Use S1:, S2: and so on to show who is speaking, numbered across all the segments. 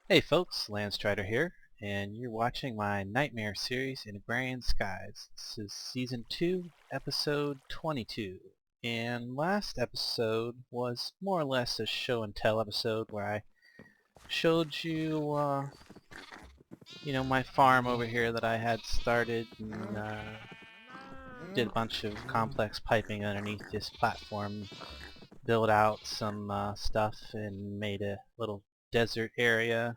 S1: Hey folks, Landstryder here, and you're watching my Nightmare series in Agrarian Skies. This is Season 2, Episode 22. And last episode was more or less a show and tell episode where I showed you, my farm over here that I had started and did a bunch of complex piping underneath this platform, built out some stuff and made a little desert area.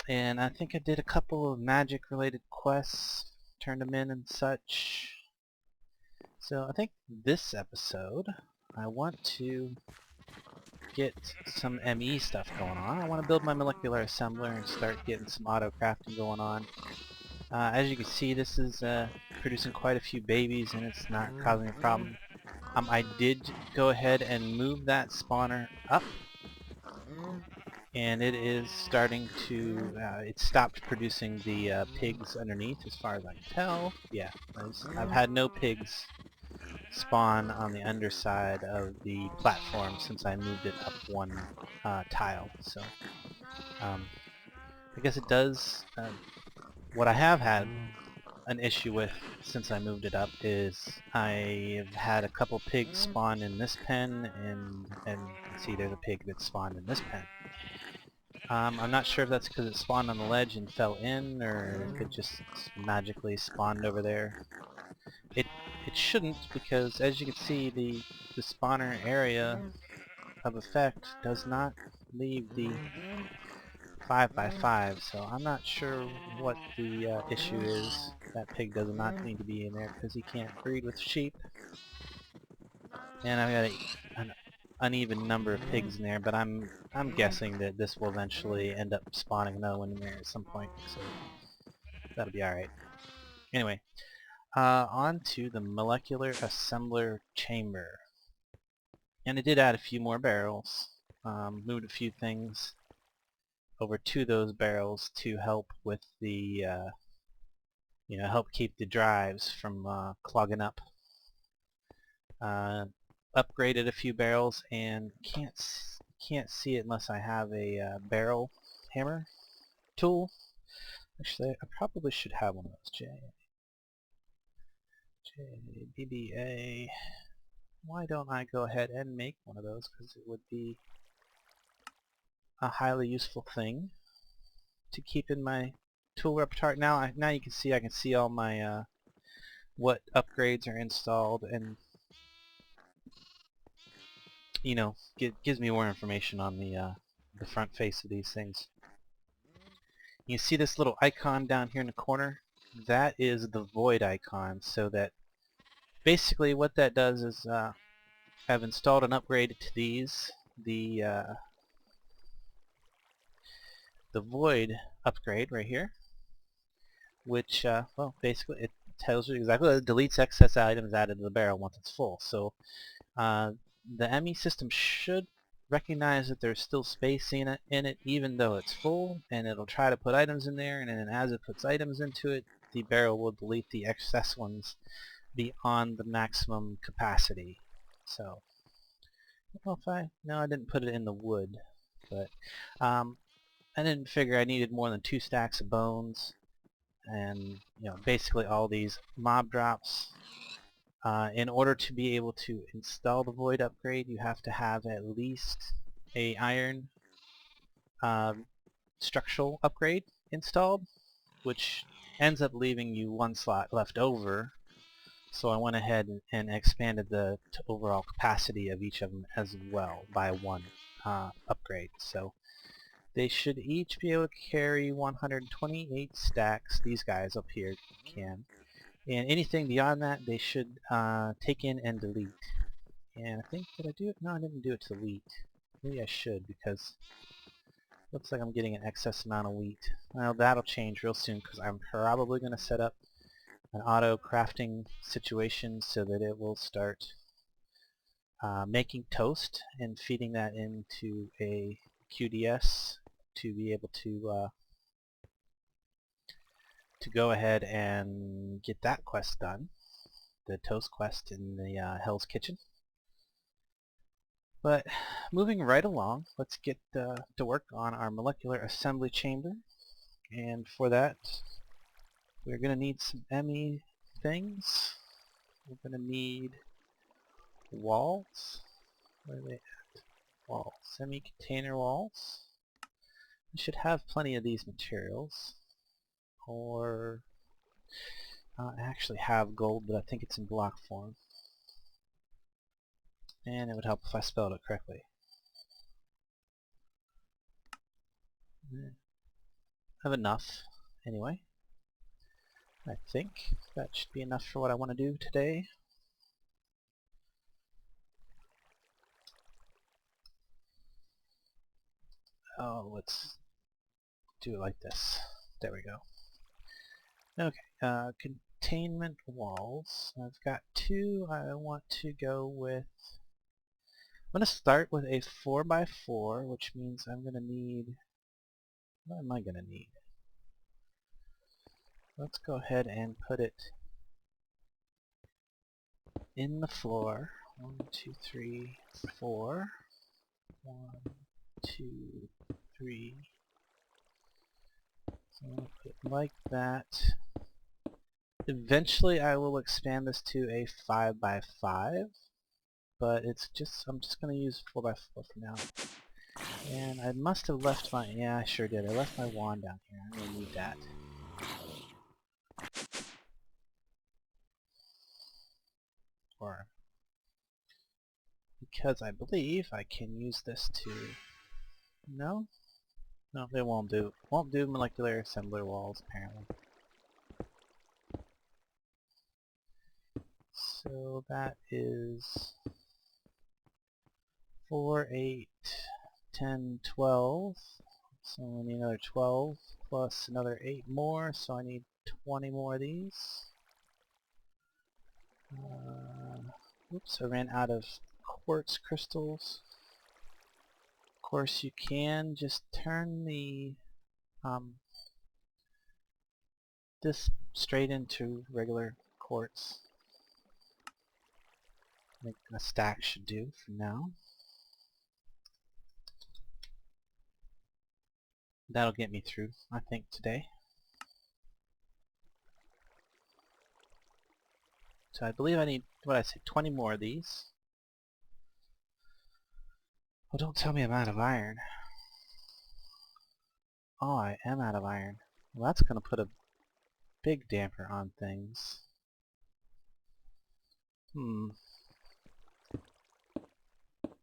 S1: And I think I did a couple of magic related quests, turned them in and such. So I think this episode I want to get some ME stuff going on. I want to build my molecular assembler and start getting some auto crafting going on. As you can see, this is producing quite a few babies and it's not causing a problem. I did go ahead and move that spawner up, and it is starting to, it stopped producing the pigs underneath as far as I can tell. Yeah, I've had no pigs spawn on the underside of the platform since I moved it up one tile. So I guess it does, what I have had an issue with since I moved it up is I've had a couple pigs spawn in this pen, and you can see there's a pig that spawned in this pen. I'm not sure if that's because it spawned on the ledge and fell in, or if it just magically spawned over there. It it shouldn't, because as you can see, the spawner area of effect does not leave the 5x5, so I'm not sure what the issue is. That pig does not need to be in there because he can't breed with sheep. And I've got an uneven number of pigs in there, but I'm guessing that this will eventually end up spawning another one in there at some point, so that'll be alright. Anyway, on to the molecular assembler chamber. And I did add a few more barrels, moved a few things over to those barrels to help with the, help keep the drives from clogging up. Upgraded a few barrels and can't see it unless I have a barrel hammer tool. Actually, I probably should have one of those. JBBA. Why don't I go ahead and make one of those, because it would be a highly useful thing to keep in my tool repertoire. Now you can see, I can see all my what upgrades are installed, and gives me more information on the front face of these things. You see this little icon down here in the corner? That is the void icon, so that basically what that does is I've installed an upgrade to these. The void upgrade right here, which well, basically it tells you exactly what it deletes excess items added to the barrel once it's full. So the ME system should recognize that there's still space in it even though it's full, and it'll try to put items in there, and then as it puts items into it, the barrel will delete the excess ones beyond the maximum capacity. So, well, no, I didn't put it in the wood, but I didn't figure I needed more than 2 stacks of bones, and basically all these mob drops. In order to be able to install the void upgrade, you have to have at least a iron structural upgrade installed, which ends up leaving you 1 slot left over. So I went ahead and expanded the overall capacity of each of them as well by 1 upgrade. So they should each be able to carry 128 stacks. These guys up here can. And anything beyond that, they should take in and delete. And I think, did I do it? No, I didn't do it to wheat. Maybe I should, because it looks like I'm getting an excess amount of wheat. Well, that'll change real soon, because I'm probably going to set up an auto crafting situation so that it will start making toast and feeding that into a QDS to be able to go ahead and get that quest done, the toast quest in the Hell's Kitchen. But moving right along, let's get to work on our molecular assembly chamber. And for that, we're going to need some ME things. We're going to need walls. Where are they at? Walls. Semi-container walls. I should have plenty of these materials. Or I actually have gold, but I think it's in block form. And it would help if I spelled it correctly. I have enough, anyway. I think that should be enough for what I want to do today. Oh, let's do it like this. There we go. Okay, containment walls. I've got two. I want to go with... I'm going to start with a 4x4, which means I'm going to need... What am I going to need? Let's go ahead and put it in the floor. 1, 2, 3, 4. 1, 2, 3. So I'm going to put it like that. Eventually I will expand this to a 5x5, but it's just, I'm just going to use 4x4 for now. And I must have left my, yeah, I sure did. I left my wand down here. I'm going to need that. Or, because I believe I can use this to, no? No, they won't do. Won't do molecular assembler walls, apparently. So that is 4, 8, 10, 12. So I need another 12 plus another 8 more, so I need 20 more of these. Oops, I ran out of quartz crystals. Of course, you can just turn the this straight into regular quartz. I think a stack should do for now. That'll get me through, I think, today. So I believe I need, what I said, 20 more of these. Well, don't tell me I'm out of iron. Oh, I am out of iron. Well, that's going to put a big damper on things.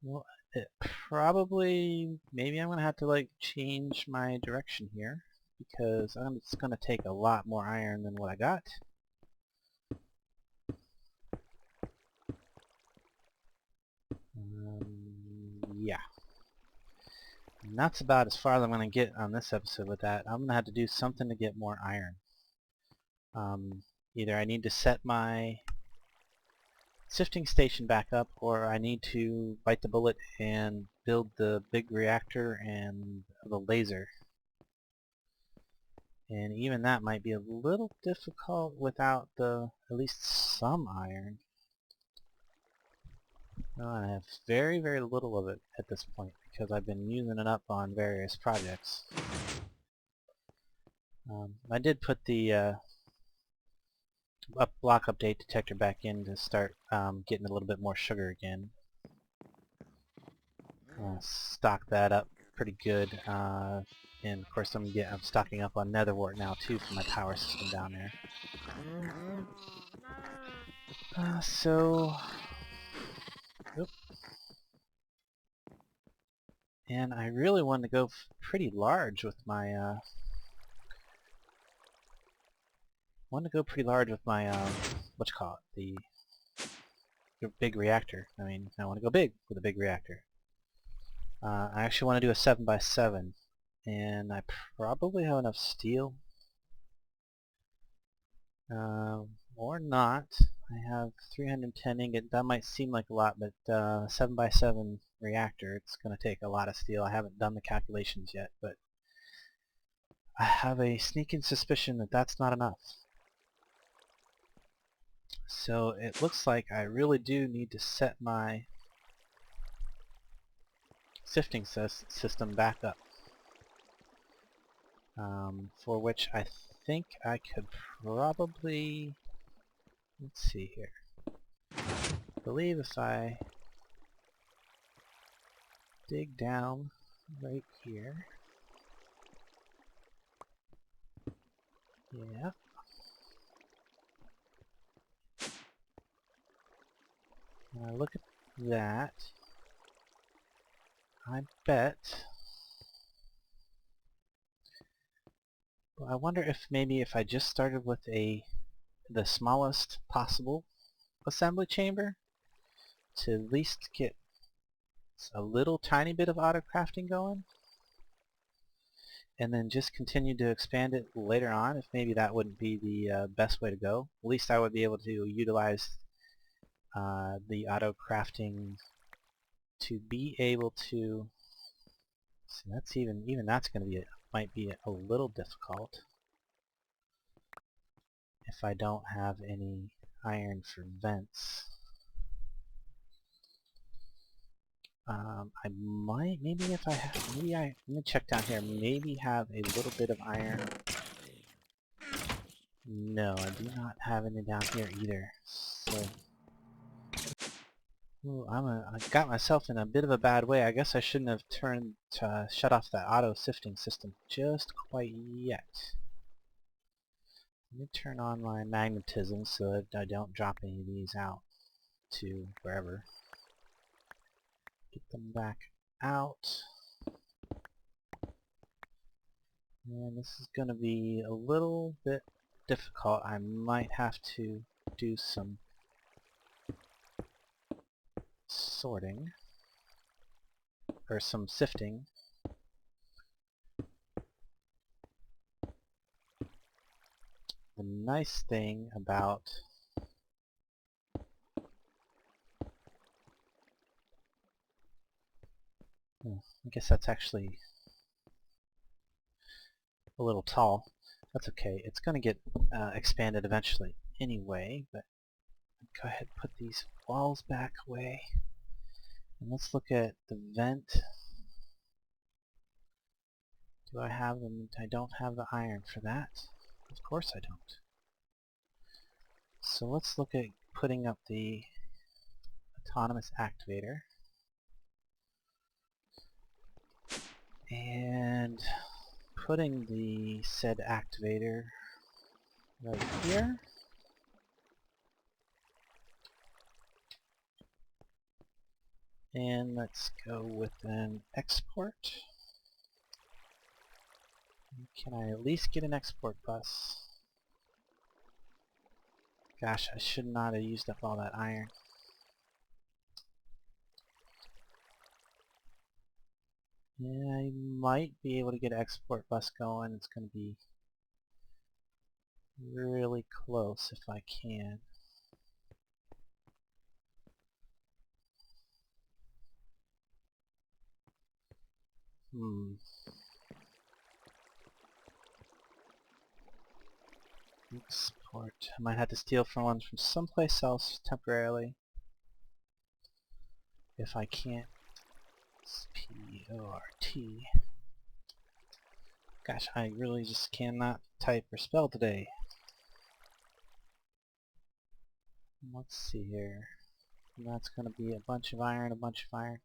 S1: Well, it probably, maybe I'm going to have to like change my direction here, because it's going to take a lot more iron than what I got. Yeah. And that's about as far as I'm going to get on this episode with that. I'm going to have to do something to get more iron. Either I need to set my sifting station back up, or I need to bite the bullet and build the big reactor and the laser. And even that might be a little difficult without at least some iron. I have very, very little of it at this point because I've been using it up on various projects. I did put the block update detector back in to start getting a little bit more sugar again. Stock that up pretty good, and of course I'm stocking up on nether wart now too for my power system down there. And I really wanted to go pretty large with my what you call it, the big reactor. I mean, I want to go big with a big reactor. I actually want to do a 7x7, and I probably have enough steel, or not. I have 310 ingot. That might seem like a lot, but 7x7 reactor, it's going to take a lot of steel. I haven't done the calculations yet, but I have a sneaking suspicion that that's not enough. So it looks like I really do need to set my sifting system back up. For which I think I could probably, let's see here, I believe if I dig down right here, yeah, when I look at that, I bet, well, I wonder if maybe if I just started with the smallest possible assembly chamber to at least get a little tiny bit of auto crafting going, and then just continue to expand it later on, if maybe that wouldn't be the best way to go. At least I would be able to utilize the auto crafting to be able to. So that's even that's going to be might be a little difficult if I don't have any iron for vents. I might, maybe if I have, let me check down here, maybe have a little bit of iron. No, I do not have any down here either. So, ooh, I got myself in a bit of a bad way. I guess I shouldn't have shut off that auto sifting system just quite yet. Let me turn on my magnetism so that I don't drop any of these out to wherever. Get them back out. And this is going to be a little bit difficult. I might have to do some sorting, or some sifting. The nice thing about I guess that's actually a little tall. That's okay. It's going to get expanded eventually anyway, but go ahead and put these walls back away. And let's look at the vent. Do I have them? I don't have the iron for that. Of course I don't. So let's look at putting up the autonomous activator. And putting the said activator right here. And let's go with an export. Can I at least get an export bus? Gosh, I should not have used up all that iron. Yeah, I might be able to get an export bus going. It's going to be really close if I can. Export. I might have to steal from one from someplace else temporarily. If I can't. S-P-O-R-T. Gosh, I really just cannot type or spell today. Let's see here. That's going to be a bunch of iron, a bunch of iron.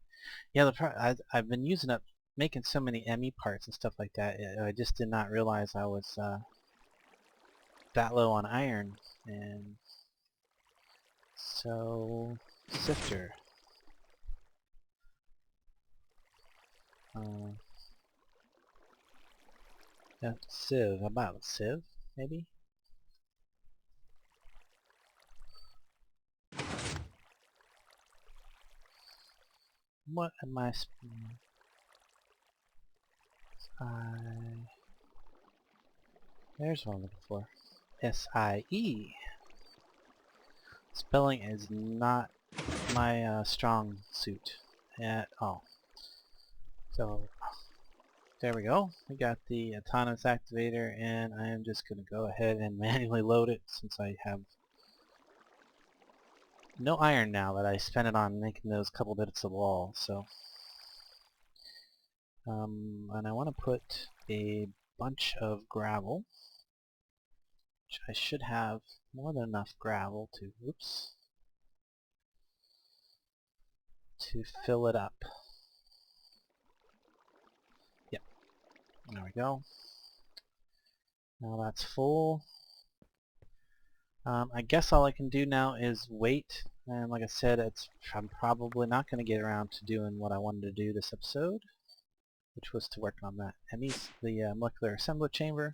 S1: Yeah, I've been using up, making so many ME parts and stuff like that. I just did not realize I was that low on iron. And so, sifter. Yeah, sieve. How about sieve, maybe? What am I there's what I'm looking for. S-I-E. Spelling is not my strong suit at all. So, there we go. We got the autonomous activator, and I am just going to go ahead and manually load it since I have no iron now that I spent it on making those couple bits of wall. So And I want to put a bunch of gravel, which I should have more than enough gravel to, oops, to fill it up. Yep, there we go. Now that's full. I guess all I can do now is wait, and like I said, I'm probably not going to get around to doing what I wanted to do this episode, which was to work on that the molecular assembly chamber.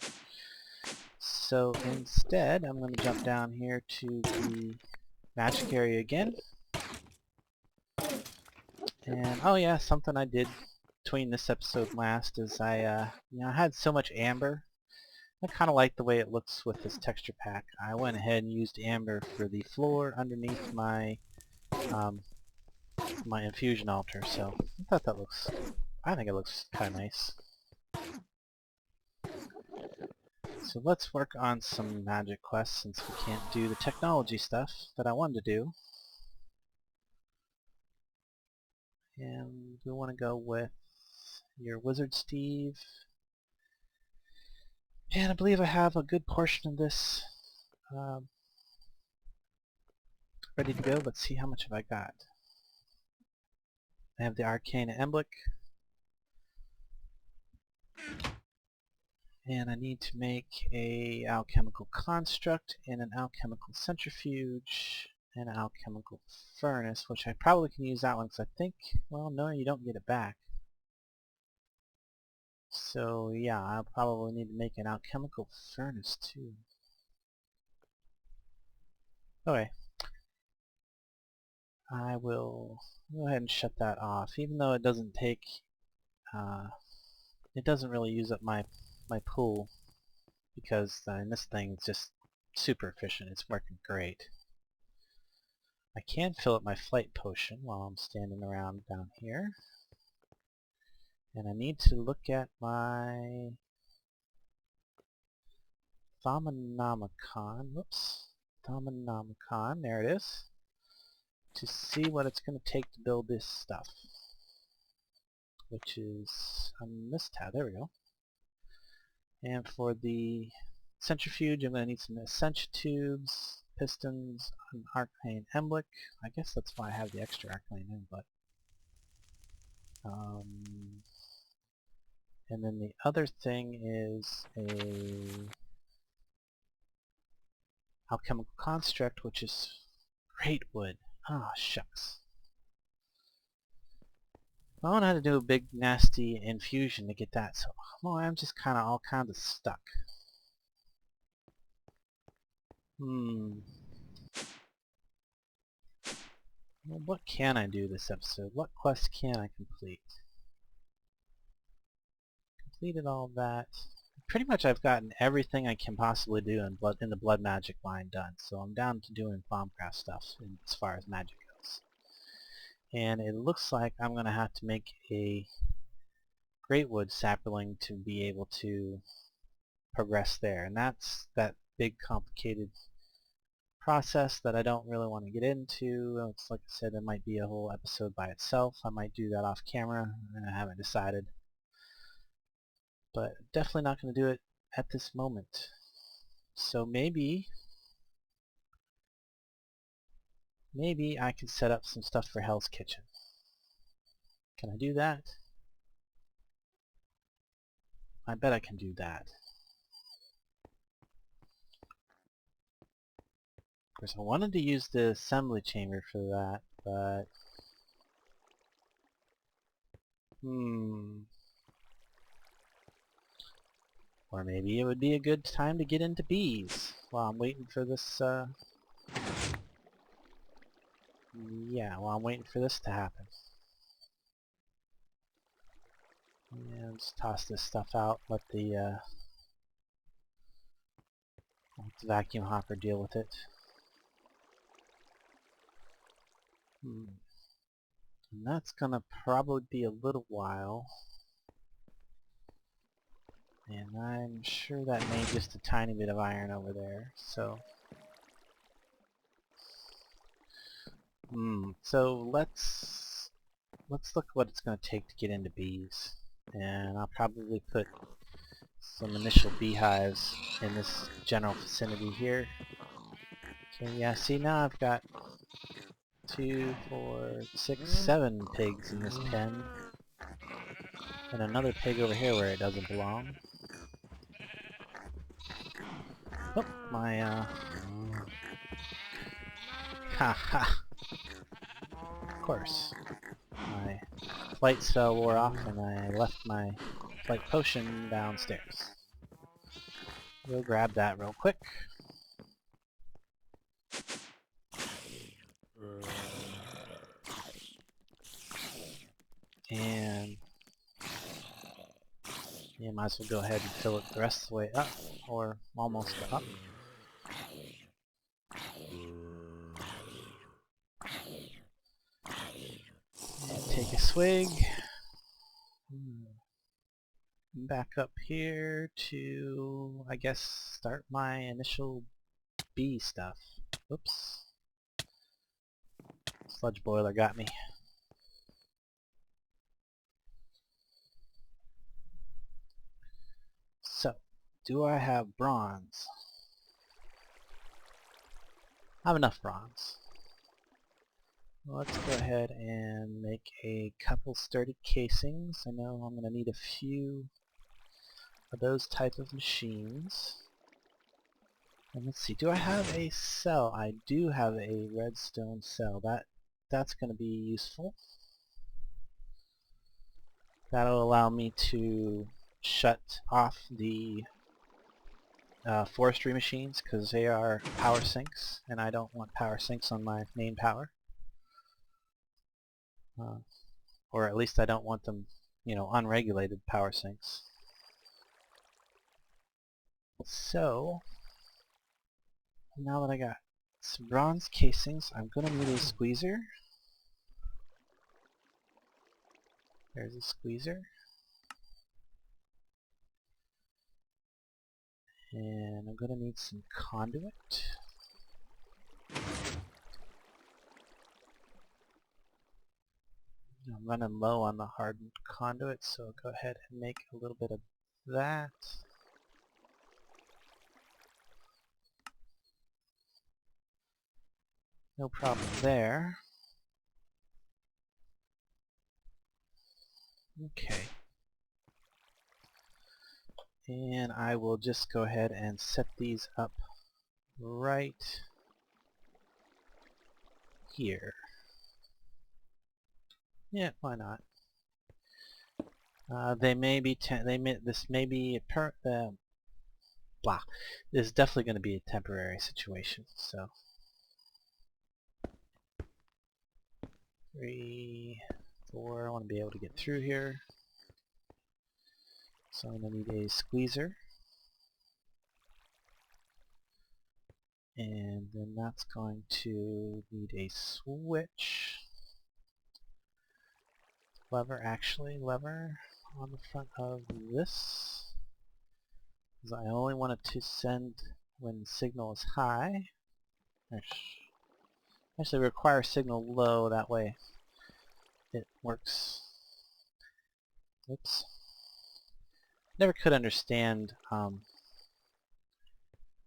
S1: So instead, I'm going to jump down here to the magic area again. And oh yeah, something I did between this episode and last is I had so much amber. I kind of like the way it looks with this texture pack. I went ahead and used amber for the floor underneath my my infusion altar. So I think it looks kind of nice. So let's work on some magic quests since we can't do the technology stuff that I wanted to do. And we want to go with your Wizard Steve. And I believe I have a good portion of this ready to go. Let's see how much have I got. I have the Arcane Emblick. And I need to make a alchemical construct and an alchemical centrifuge and an alchemical furnace, which I probably can use that one because I think, well, no, you don't get it back. So yeah, I'll probably need to make an alchemical furnace too. Okay. I will go ahead and shut that off, even though it doesn't take, it doesn't really use up my pool, because in this thing it's just super efficient. It's working great. I can fill up my flight potion while I'm standing around down here. And I need to look at my Thaumonomicon, whoops, Thaumonomicon, there it is, to see what it's going to take to build this stuff, which is on this tab, there we go. And for the centrifuge, I'm going to need some ascension tubes, pistons, an arcane emblick. I guess that's why I have the extra arcane emblick. And then the other thing is a alchemical construct, which is great wood. Ah, shucks. I don't know how to do a big nasty infusion to get that, so well, I'm just all kinds of stuck. Well, what can I do this episode? What quest can I complete? Completed all that. Pretty much I've gotten everything I can possibly do in the blood magic line done, so I'm down to doing Bombcraft stuff as far as magic goes. And it looks like I'm going to have to make a Greatwood sapling to be able to progress there. And that's that big complicated process that I don't really want to get into. It's like I said, it might be a whole episode by itself. I might do that off camera, and I haven't decided. But definitely not going to do it at this moment. So maybe I can set up some stuff for Hell's Kitchen. Can I do that? I bet I can do that. Of course, I wanted to use the assembly chamber for that, but or maybe it would be a good time to get into bees while I'm waiting for this, yeah, while I'm waiting for this to happen. Yeah, just toss this stuff out, let the vacuum hopper deal with it. And that's gonna probably be a little while. And I'm sure that made just a tiny bit of iron over there, so... So let's look what it's going to take to get into bees. And I'll probably put some initial beehives in this general vicinity here. Okay, yeah, see now I've got 2, 4, 6, 7 pigs in this pen. And another pig over here where it doesn't belong. Oh, my, haha. Of course. My flight spell wore off and I left my flight potion downstairs. We'll grab that real quick. And you might as well go ahead and fill it the rest of the way up, or almost up. And take a swig. Back up here to, I guess, start my initial bee stuff. Oops. Sludge boiler got me. So, do I have bronze? I have enough bronze. Let's go ahead and make a couple sturdy casings. I know I'm going to need a few of those type of machines. And let's see, do I have a cell? I do have a redstone cell. That's going to be useful. That'll allow me to shut off the forestry machines because they are power sinks, and I don't want power sinks on my main power. Or at least I don't want them, you know, unregulated power sinks. So, now that I got some bronze casings, I'm going to need a squeezer. There's a squeezer. And I'm going to need some conduit. I'm running low on the hardened conduit, so I'll go ahead and make a little bit of that. No problem there. Okay. And I will just go ahead and set these up right here. Yeah, why not? This may be blah. This is definitely going to be a temporary situation. So 3, 4. I want to be able to get through here. So I'm going to need a squeezer. And then that's going to need a switch. Lever on the front of this. Because I only want it to send when the signal is high. Actually require signal low, that way it works. Oops. Never could understand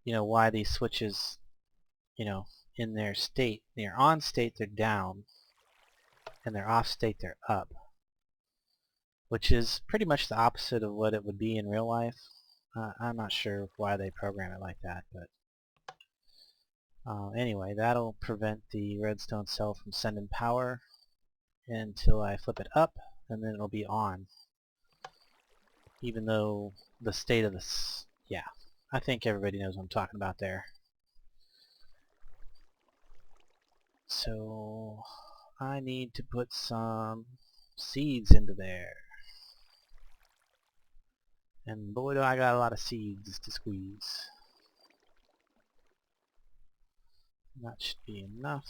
S1: you know, why these switches, you know, in their state, their on state they're down and their off state they're up, which is pretty much the opposite of what it would be in real life. I'm not sure why they program it like that, but anyway, that'll prevent the redstone cell from sending power until I flip it up, and then it'll be on, even though the state of this, yeah, I think everybody knows what I'm talking about there. So I need to put some seeds into there. And boy, do I got a lot of seeds to squeeze. That should be enough.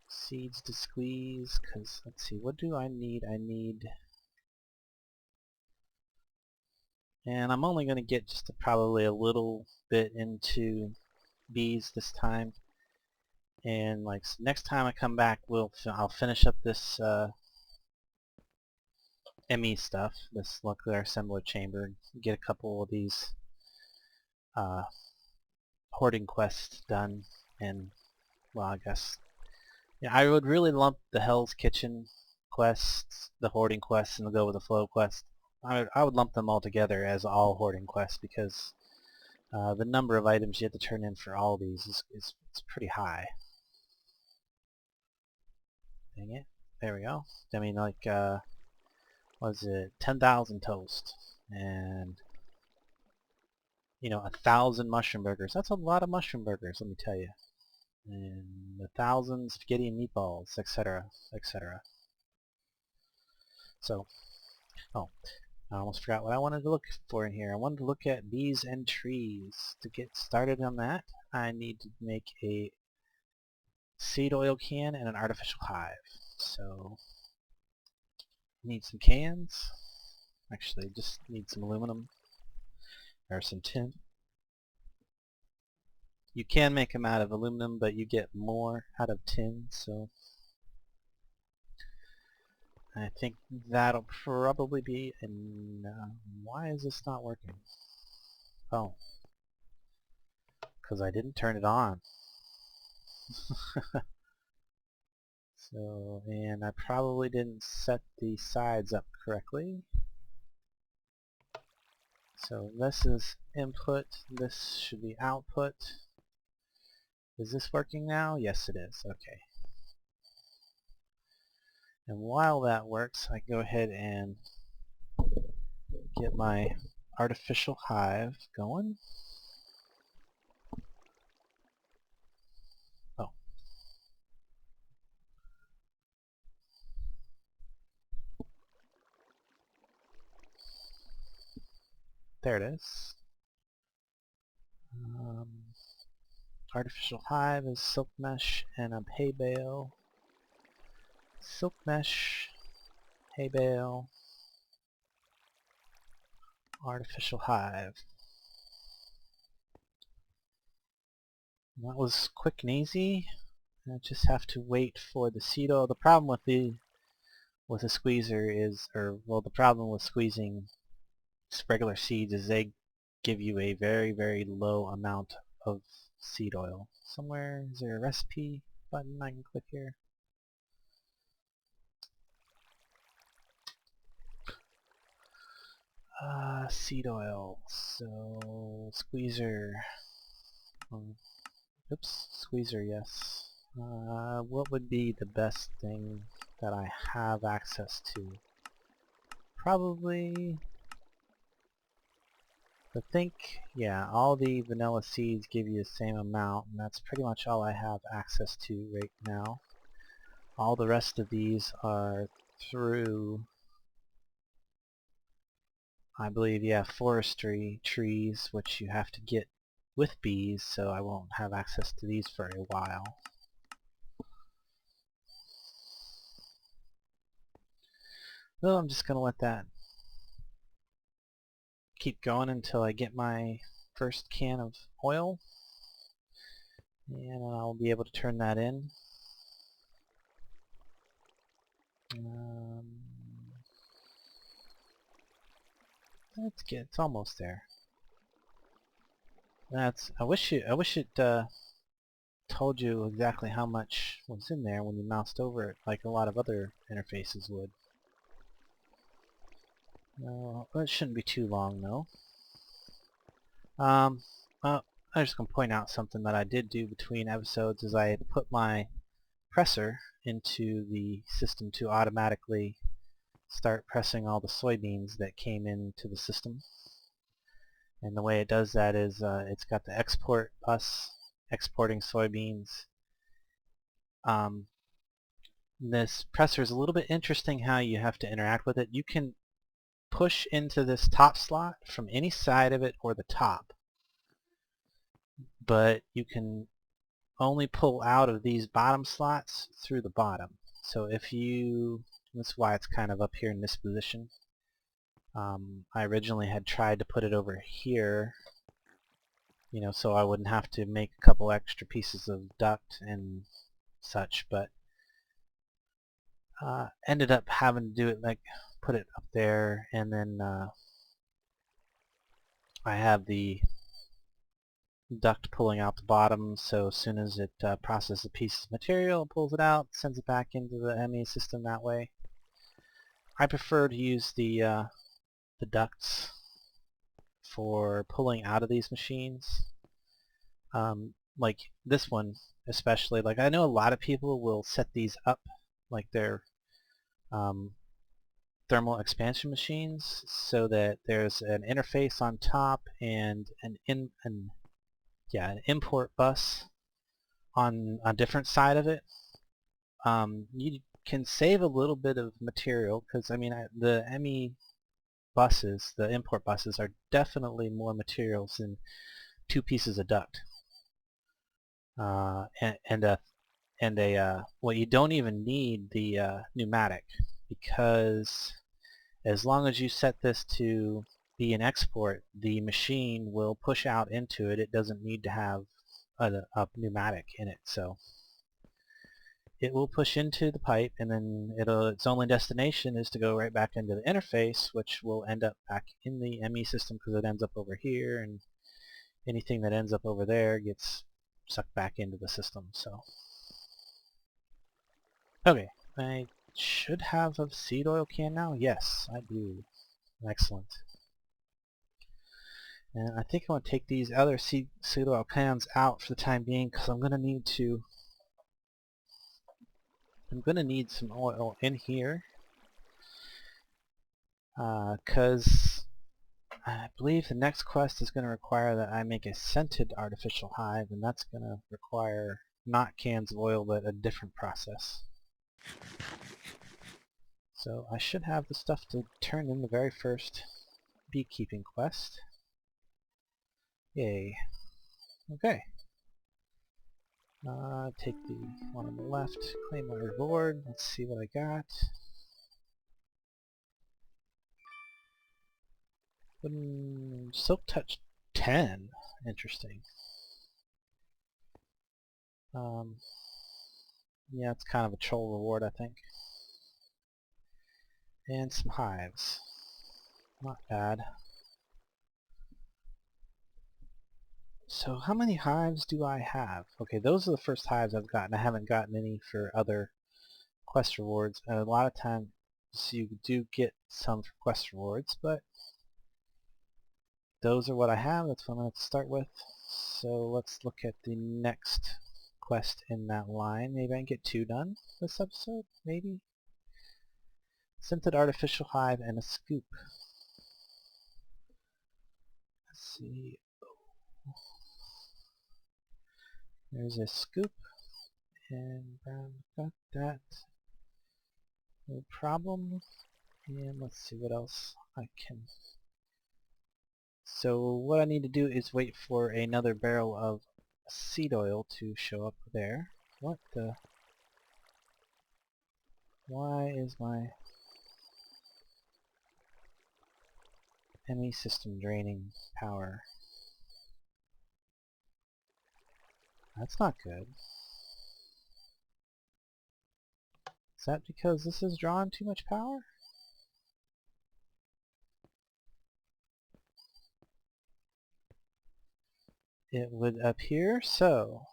S1: Seeds to squeeze, because let's see, what do I need? And I'm only going to get just probably a little bit into bees this time. And like next time I come back, I'll finish up this ME stuff, this nuclear assembler chamber, get a couple of these hoarding quests done, and, well, I guess, yeah, I would really lump the Hell's Kitchen quests, the hoarding quests, and the Go with the Flow quests. I would lump them all together as all hoarding quests because the number of items you have to turn in for all these is pretty high. Dang it. There we go. I mean, like, was it 10,000 toast and, you know, 1,000 mushroom burgers. That's a lot of mushroom burgers, let me tell you. And 1,000 spaghetti and meatballs, etc., etc. So, oh, I almost forgot what I wanted to look for in here. I wanted to look at bees and trees. To get started on that, I need to make a seed oil can and an artificial hive. So, need some cans. Actually, just need some aluminum or some tin. You can make them out of aluminum, but you get more out of tin, so I think that'll probably be why is this not working? Oh, because I didn't turn it on. So, and I probably didn't set the sides up correctly. So this is input, this should be output. Is this working now? Yes, it is. Okay. And while that works, I go ahead and get my artificial hive going. Oh. There it is. Artificial hive is silk mesh and a hay bale. Silk mesh, hay bale, artificial hive. That was quick and easy. I just have to wait for the seed oil. The problem with a squeezer is, or well, the problem with squeezing regular seeds is they give you a very, very low amount of seed oil. Somewhere, is there a recipe button I can click here? Seed oil. So, squeezer. Oops, squeezer, yes. What would be the best thing that I have access to? Probably, I think, yeah, all the vanilla seeds give you the same amount, and that's pretty much all I have access to right now. All the rest of these are through, I believe, yeah, forestry trees, which you have to get with bees, so I won't have access to these for a while. Well, I'm just going to let that keep going until I get my first can of oil, and I'll be able to turn that in. It's almost there. I wish it told you exactly how much was in there when you moused over it, like a lot of other interfaces would. No, it shouldn't be too long though. I'm just going to point out something that I did do between episodes is I put my presser into the system to automatically start pressing all the soybeans that came into the system. And the way it does that is it's got the export bus exporting soybeans. This presser is a little bit interesting how you have to interact with it. You can push into this top slot from any side of it or the top, but you can only pull out of these bottom slots through the bottom. So if you, that's why it's kind of up here in this position. I originally had tried to put it over here, you know, so I wouldn't have to make a couple extra pieces of duct and such, but Ended up having to do it like put it up there, and then I have the duct pulling out the bottom, so as soon as it processes a piece of material, it pulls it out, sends it back into the ME system that way. I prefer to use the ducts for pulling out of these machines. Like this one especially, like I know a lot of people will set these up like their thermal expansion machines so that there's an interface on top and an import bus on a different side of it. You can save a little bit of material because I mean the ME buses, the import buses, are definitely more materials than two pieces of duct. Well, you don't even need the pneumatic, because as long as you set this to be an export, the machine will push out into it. It doesn't need to have a pneumatic in it, so it will push into the pipe, and then its only destination is to go right back into the interface, which will end up back in the ME system because it ends up over here, and anything that ends up over there gets sucked back into the system. So okay, I should have a seed oil can now. Yes, I do. Excellent. And I think I want to take these other seed oil cans out for the time being because I'm going to need some oil in here, because I believe the next quest is going to require that I make a scented artificial hive, and that's going to require not cans of oil but a different process. So I should have the stuff to turn in the very first beekeeping quest. Yay. Okay. Take the one on the left, claim my reward. Let's see what I got. Silk Touch 10. Interesting. Yeah, it's kind of a troll reward, I think. And some hives. Not bad. So how many hives do I have? Okay, those are the first hives I've gotten. I haven't gotten any for other quest rewards. And a lot of times you do get some for quest rewards, but those are what I have. That's what I'm going to start with. So let's look at the next quest in that line. Maybe I can get 2 done this episode, maybe? Scented artificial hive and a scoop. Let's see. There's a scoop, and got that. No problem. And let's see what else I can. So what I need to do is wait for another barrel of seed oil to show up there. What the? Why is my ME system draining power? That's not good. Is that because this is drawing too much power? It would appear so.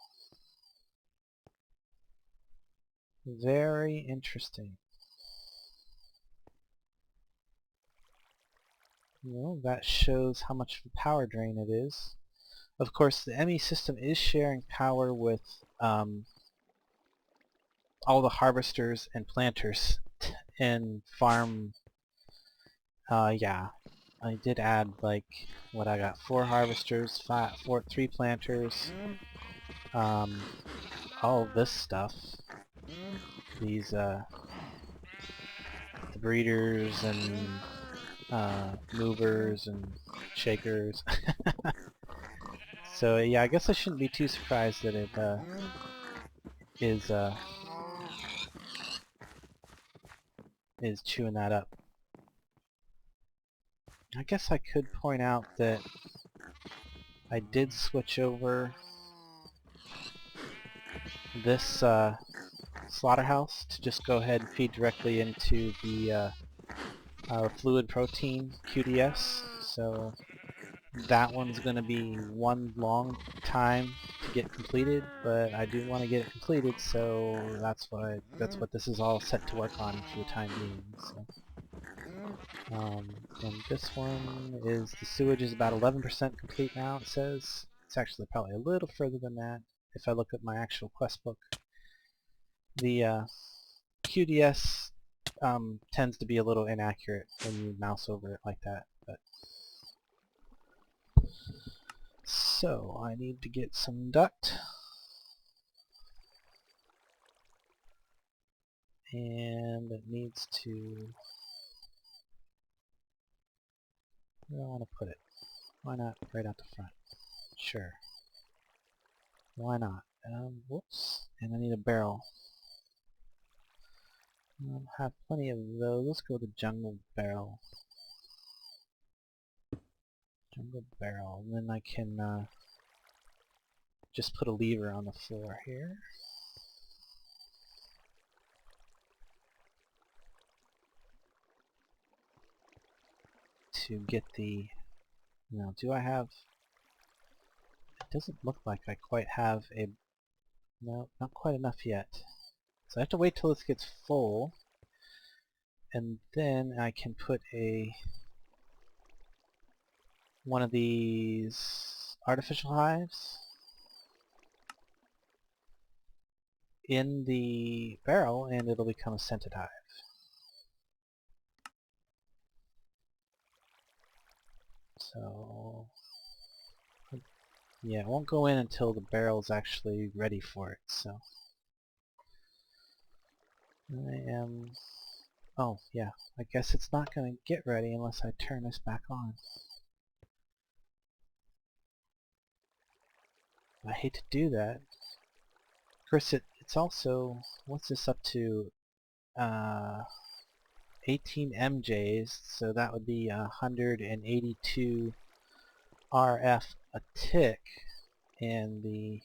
S1: Very interesting. Well, that shows how much of a power drain it is. Of course, the ME system is sharing power with all the harvesters and planters and farm. Yeah, I did add like what I got: 4 harvesters, 3 planters, all of this stuff. These the breeders and movers and shakers. So yeah, I guess I shouldn't be too surprised that it is chewing that up. I guess I could point out that I did switch over this slaughterhouse to just go ahead and feed directly into the fluid protein QDS. So that one's going to be one long time to get completed, but I do want to get it completed, so that's what this is all set to work on for the time being. So, and this one is, the sewage is about 11% complete now. It says it's actually probably a little further than that if I look at my actual quest book. The QDS tends to be a little inaccurate when you mouse over it like that, but so I need to get some duct, and it needs to, where do I want to put it? Why not right out the front? Sure. Why not? Whoops. And I need a barrel. I have plenty of those. Let's go with the jungle barrel. Jungle barrel. And then I can just put a lever on the floor here. To get the... Now, do I have... It doesn't look like I quite have a... No, not quite enough yet. So I have to wait till this gets full, and then I can put one of these artificial hives in the barrel, and it'll become a scented hive. So yeah, it won't go in until the barrel's actually ready for it. So I am... Oh yeah, I guess it's not going to get ready unless I turn this back on. I hate to do that. Of course, it's also... What's this up to? 18 MJs, so that would be 182 RF a tick, and the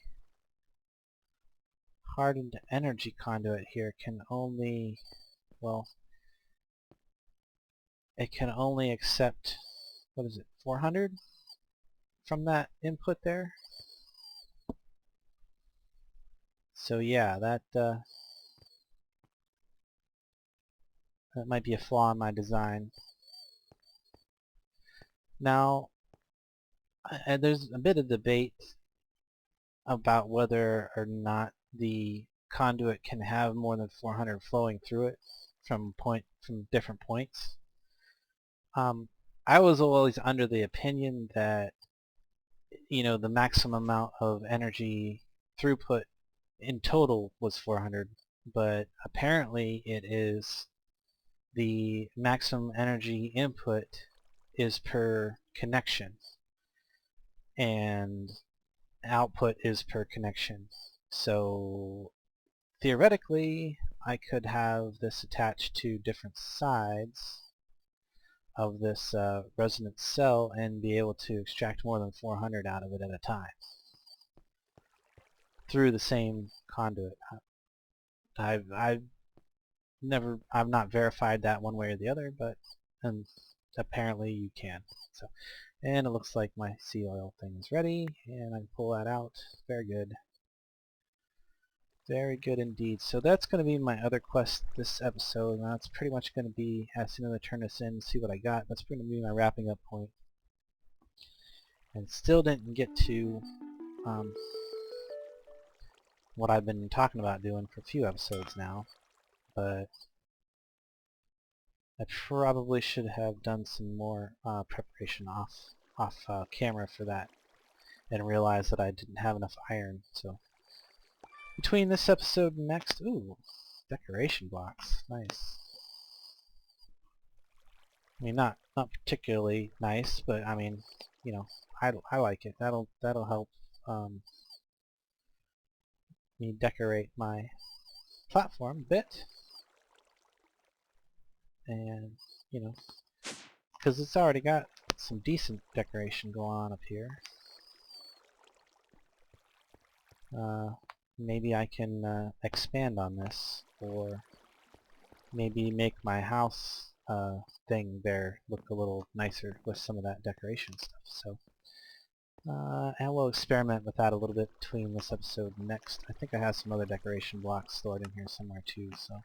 S1: hardened energy conduit here can only, well, it can only accept, what is it, 400 from that input there. So yeah, that might be a flaw in my design. Now, there's a bit of debate about whether or not the conduit can have more than 400 flowing through it from different points. I was always under the opinion that, you know, the maximum amount of energy throughput in total was 400, but apparently it is the maximum energy input is per connection, and output is per connection. So theoretically, I could have this attached to different sides of this resonance cell and be able to extract more than 400 out of it at a time through the same conduit. I've not verified that one way or the other, but apparently you can. So, and it looks like my sea oil thing is ready, and I can pull that out. Very good. Very good indeed. So that's going to be my other quest this episode. Now it's pretty much going to be, as soon as I turn this in and see what I got, that's going to be my wrapping up point. And still didn't get to what I've been talking about doing for a few episodes now, but I probably should have done some more preparation off camera for that, and realized that I didn't have enough iron. So between this episode and next, ooh, decoration blocks, nice. I mean, not particularly nice, but I mean, you know, I like it. That'll help me decorate my platform a bit, and you know, because it's already got some decent decoration going on up here. maybe I can expand on this, or maybe make my house thing there look a little nicer with some of that decoration stuff. So, and we'll experiment with that a little bit between this episode and next. I think I have some other decoration blocks stored in here somewhere too, so.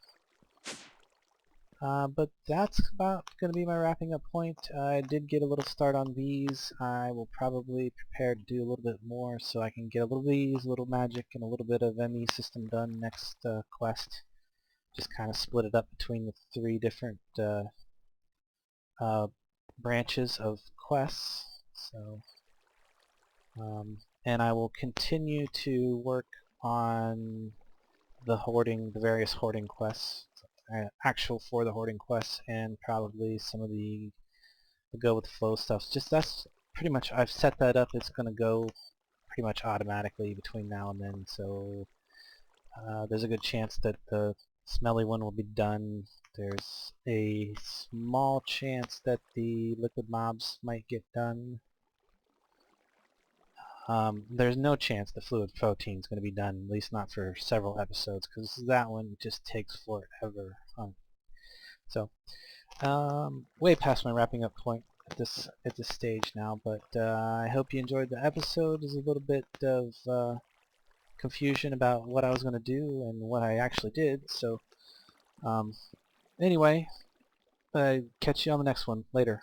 S1: But that's about going to be my wrapping up point. I did get a little start on these. I will probably prepare to do a little bit more so I can get a little bees, a little magic, and a little bit of ME system done next quest. Just kind of split it up between the 3 different uh, branches of quests. So, and I will continue to work on the various hoarding quests, actual for the hoarding quests, and probably some of the go with the flow stuff. Just that's pretty much, I've set that up. It's going to go pretty much automatically between now and then. So there's a good chance that the smelly one will be done. There's a small chance that the liquid mobs might get done. There's no chance the fluid protein is going to be done, at least not for several episodes, because that one just takes forever. So, way past my wrapping up point at this stage now, but I hope you enjoyed the episode. There's a little bit of confusion about what I was going to do and what I actually did. So, anyway, catch you on the next one later.